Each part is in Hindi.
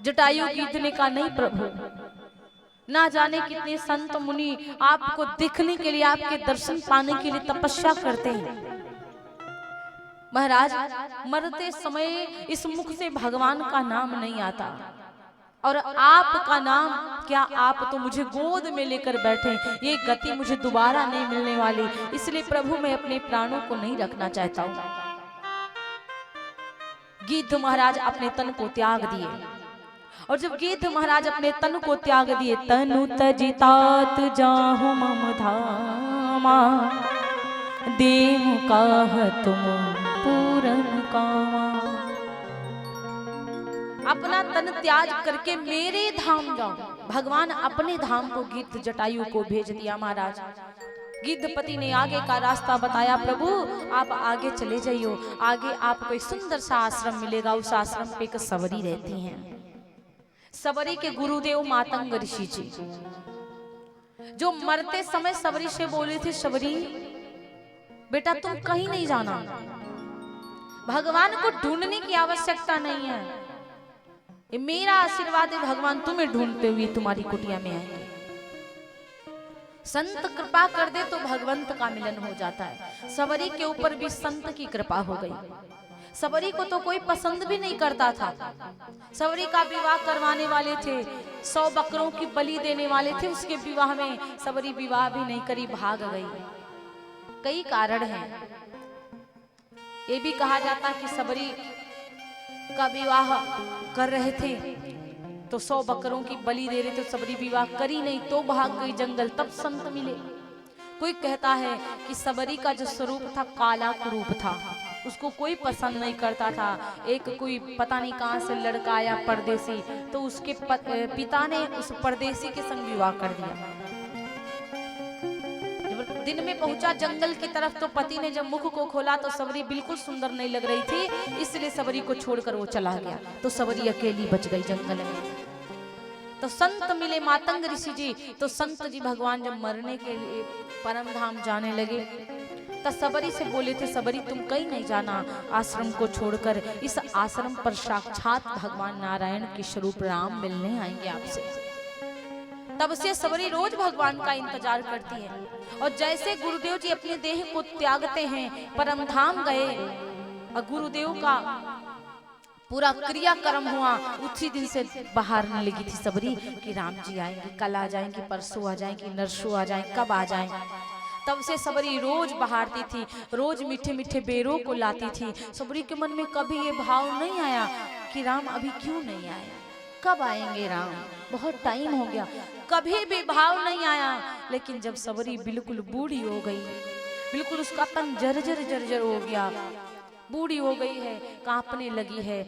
जटायु गीत ने कहा नहीं प्रभु, ना जाने कितने संत मुनि आपको देखने के लिए, आपके दर्शन पाने के लिए तपस्या करते हैं। महाराज मरते समय इस मुख से भगवान का नाम नहीं आता, और आपका नाम क्या, आप तो मुझे गोद में लेकर बैठे, ये गति मुझे दोबारा नहीं मिलने वाली, इसलिए प्रभु मैं अपने प्राणों को नहीं रखना चाहता हूं। गिद्ध महाराज अपने तन को त्याग दिए, और जब गिद्ध महाराज अपने तन को त्याग दिए, तनु तजितात जाहु मम धामा, देव काह तुम पूरन कामा। अपना तन त्याग करके मेरे धाम जाओ। भगवान अपने धाम को गिद्ध जटायु को भेज दिया। महाराज गिद्धपति ने आगे का रास्ता बताया, प्रभु आप आगे चले जाइयो, आगे आपको एक सुंदर सा आश्रम मिलेगा, उस आश्रम पे एक सबरी रहती हैं। सबरी के गुरुदेव मातंग ऋषि जी, जो मरते समय सबरी से बोले थे, सबरी बेटा तुम कहीं नहीं जाना, भगवान को ढूंढने की आवश्यकता नहीं है, ये मेरा आशीर्वाद है, भगवान तुम्हें ढूंढते हुए तुम्हारी कुटिया में आएंगे। संत कृपा कर दे तो भगवंत का मिलन हो जाता है। सबरी के ऊपर भी संत की कृपा हो गई। सबरी को तो कोई पसंद भी नहीं करता था। सबरी का विवाह करवाने वाले थे, 100 बकरों की बलि देने वाले थे, उसके विवाह में सबरी विवाह भी नहीं करी, भाग गई। कई कारण हैं। ये भी कहा जाता कि सबरी का विवाह कर रहे थे तो 100 बकरों की बलि दे रहे थे, सबरी विवाह करी नहीं तो भाग गई जंगल, तब संत मिले। कोई कहता है कि सबरी का जो स्वरूप था काला कुरूप था, उसको कोई पसंद नहीं करता था। एक कोई पता नहीं कहां से लड़का आया परदेसी, तो उसके पिता ने उस परदेसी के संग विवाह कर दिया। दिन में पहुंचा जंगल की तरफ, तो पति ने जब मुख को खोला तो सबरी बिल्कुल सुंदर नहीं लग रही थी, इसलिए सबरी को छोड़कर वो चला गया। तो सबरी अकेली बच गई जंगल में। तो संत मिले मातंग ऋषि जी, तो संत जी भगवान जब मरने के लिए परम धाम जाने लगे, तो सबरी से बोले थे, सबरी तुम कहीं नहीं जाना, आश्रम को छोड़कर, इस आश्रम पर साक्षात भगवान नारायण के स्वरूप राम मिलने आएंगे आपसे। तब से सबरी रोज भगवान का इंतजार करती है, और जैसे गुरुदेव जी अपने देह को त्यागते हैं, परम धाम गए, और गुरुदेव का पूरा क्रियाक्रम हुआ, उसी दिन से बहारने लगी थी सबरी कि राम जी आएंगे, कल आ जाएंगे, परसों आ जाएंगे, नरसों आ जाएंगे, कब आ जाएंगे। तब से सबरी रोज बहारती थी, रोज मीठे मीठे बेरों को लाती थी। सबरी के मन में कभी ये भाव नहीं आया कि राम अभी क्यों नहीं आए, कब आएंगे राम, बहुत टाइम हो गया, कभी भी भाव नहीं आया। लेकिन जब सबरी बिल्कुल बूढ़ी हो गई, बिल्कुल उसका तन जर्जर जर्जर हो गया, बूढ़ी हो गई है, कांपने लगी है,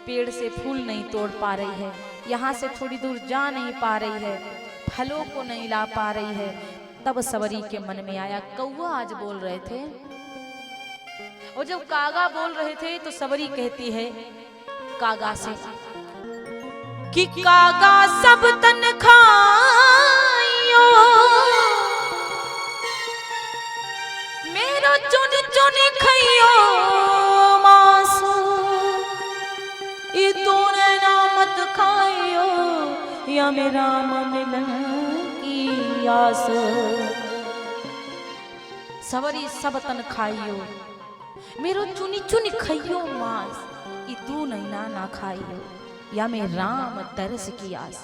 पेड़ से फूल नहीं तोड़ पा रही है, यहाँ से थोड़ी दूर जा नहीं पा रही है, फलों को नहीं ला पा रही है, तब सबरी के मन में आया कौवा आज बोल रहे थे, और जब कागा बोल रहे थे तो सबरी कहती है कागा से कि कागा सब तन खाइयो, मेरो चुन चुन खाइयो मासू, तूने ना मत खाइयो, या मेरा मिलन की आस। सबरी सब तन खाइयो, मेरो चुनी चुनी खाइयो मांस, तू नहीं ना खाइयो, या मैं राम तरस की आस।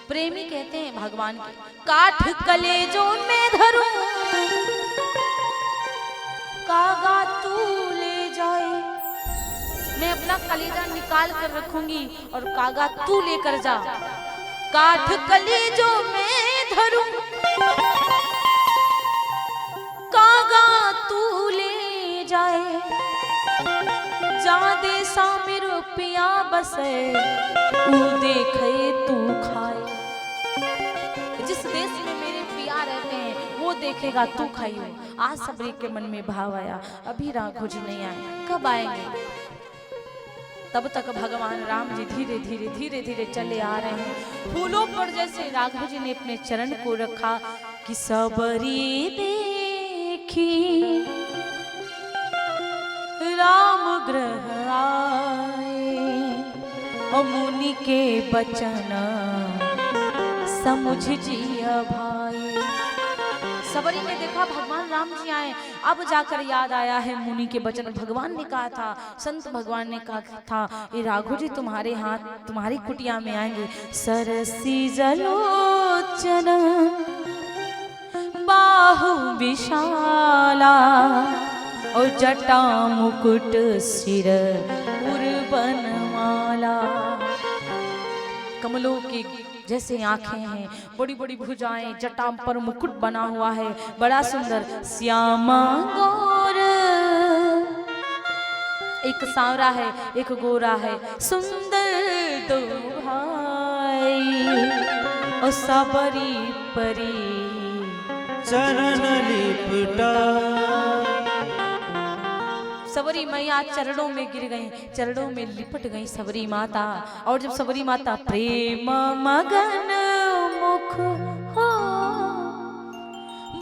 प्रेमी कहते हैं भगवान के, काठ कलेजों में धरूं, कागा तू ले जाए, मैं अपना कलेजा निकाल कर रखूंगी और कागा तू लेकर जा। काठ कलेजों में धरूं, कागा तू ले जाए, जा देसा मेरो पिया बसे, ऊ देखे तू खाए। जिस देश में मेरे पिया रहते हैं वो देखेगा तू खाइयो। आज सबरी के मन में भाव आया, अभी राघव जी नहीं आए, कब आएंगे। तब तक भगवान राम जी धीरे धीरे धीरे धीरे चले आ रहे हैं। फूलों पर जैसे राघव जी ने अपने चरण को रखा कि सबरी देखी राम ग्रह आए, और मुनि के बचन समझ जिया भाई। सबरी ने देखा भगवान राम जी आए, अब जाकर याद आया है मुनि के वचन। भगवान ने कहा था, संत भगवान ने कहा था, ये राघव जी तुम्हारे हाथ तुम्हारी कुटिया में आएंगे। सरसी जलोचन बाहु विशाला और जटा मुकुट सिर उर्बन माला। कमलों की जैसे आंखें हैं, बड़ी बड़ी भुजाएं, जटा पर मुकुट बना हुआ है, बड़ा सुंदर। श्यामा गौर, एक सांवरा है एक गोरा है, सुंदर दो भाई। और सबरी परी चरण लिपटा। सबरी मैया चरणों में गिर गई, चरणों में लिपट गई सबरी माता। और जब सबरी माता प्रेम मगन मुख हो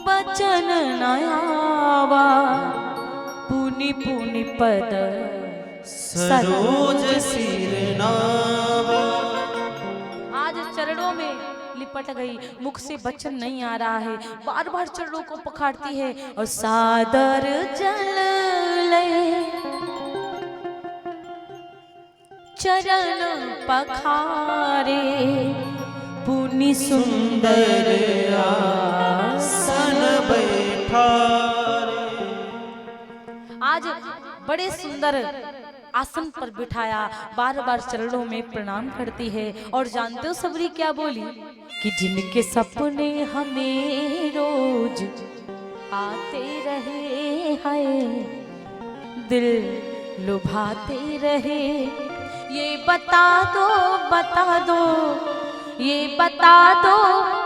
बचन नयावा, पुनि पुनि पद सरोज सिर नावा। आज चरणों में लिपट गई, मुख से वचन नहीं आ रहा है, बार बार चरणों को पखाड़ती है। और सादर जल ले चरण पखारे, पुनि सुंदर आसन बैठारे। आज बड़े सुंदर आसन पर बिठाया, बार बार चरणों में प्रणाम करती है। और जानते हो सबरी क्या बोली? कि जिनके सपने हमें रोज आते रहे हैं, दिल लुभाते रहे, ये बता दो ये बता दो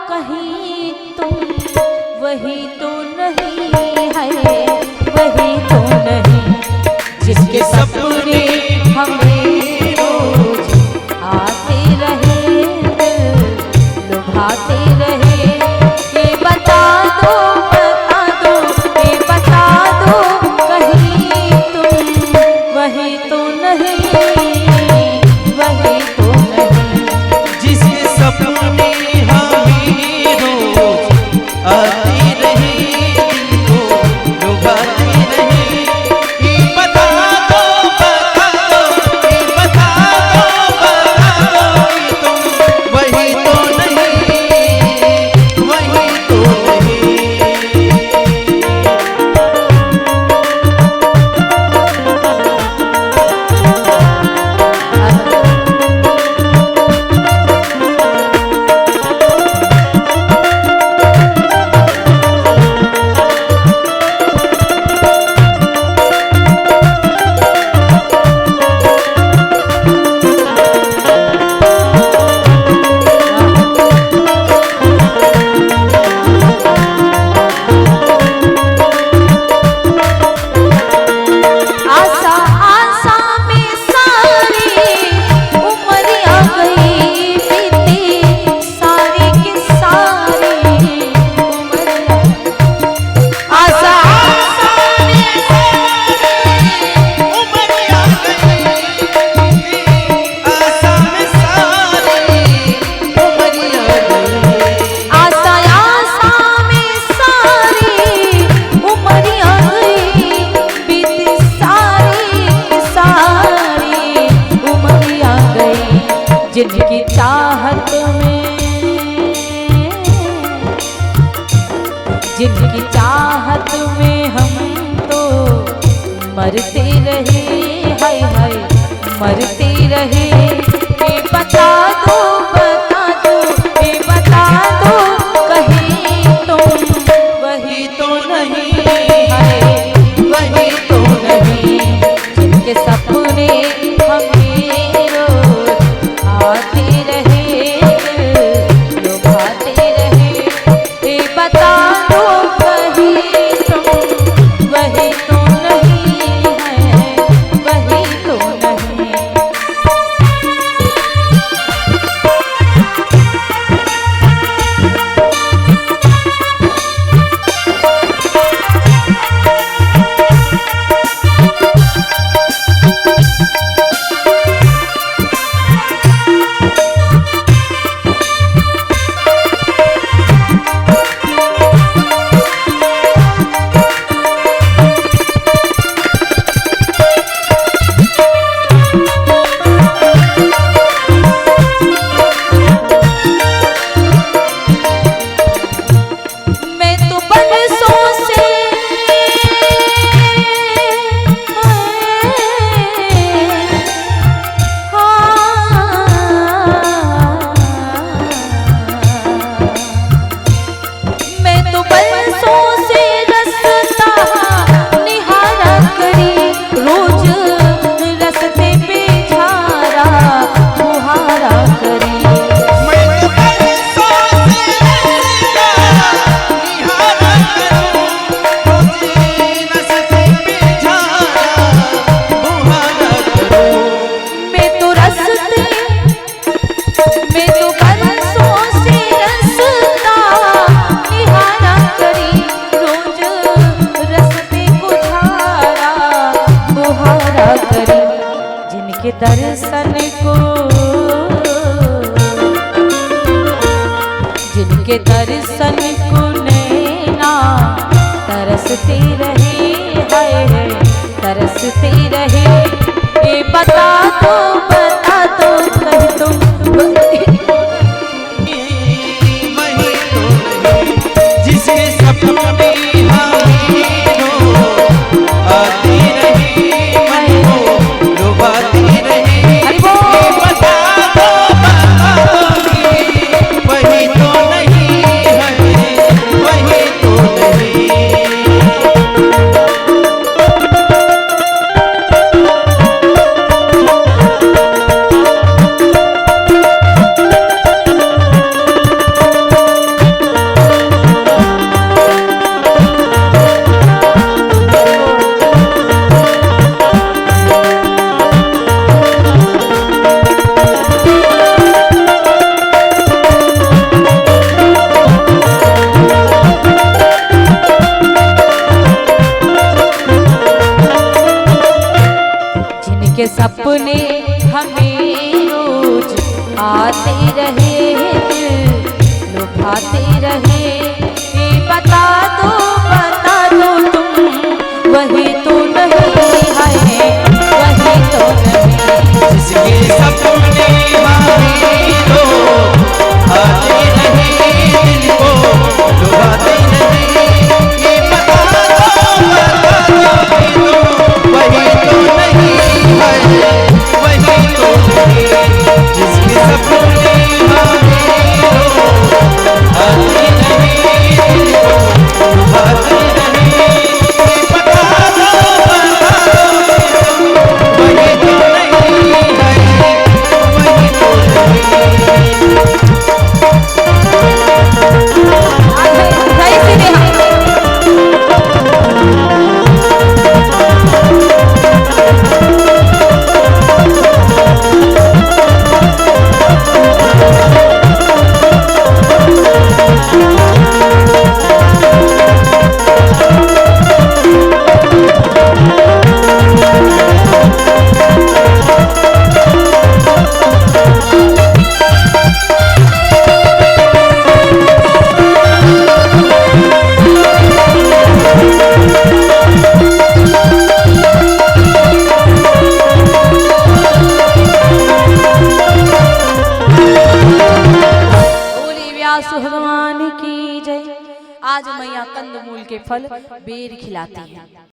कहीं तुम वही तो नहीं है, वही तो नहीं जिसके सपने हमें रोज आते रहे, लुभाते रहे। ये बता दो ये बता दो कहीं तुम वही तो नहीं, वही तो नहीं जिसके सपने हमें रोज आते रहे, दिल को लुभाते रहे। ये बता दो ये बता दो कि तुम वही तो नहीं, वही तो नहीं। आशा आशा में सारी उम्र आ गई बीती, सारी की सारी उम्र। आशा आशा में उम्र आ गई, आशा में सारी उम्र आ गई। आशा आशा में सारी उम्र आ गई बीती, सारी की सारी उम्र आ गई। जिनकी चाहत में, जिनकी चाहत में हम तो मरते रहे, हाय हाय मरते रहे। ये बता दो ये बता दो कहीं तुम वही तो नहीं है, वही तो नहीं जिनके सपने हमें रोज आते रहे, लुभाते रहे। ये बता दो कहीं तुम वही तो नहीं है, वही तो नहीं। आते रहे लुभाते रहे। ये बता दो तुम वही तो नहीं है, वही तो नहीं। जिसके सपने हमीरो आते रहे दिल को लुभाते रहे। ये बता दो वही तो नहीं है, वही तो नहीं। जिसके सपने हमीरो आते रहे दिल को लुभाते रहे। ये बता दो वही तो नहीं है, वही तो नहीं। सही से देखा। भगवान की जय। आज मैया कंदमूल के फल बेर खिलाती है।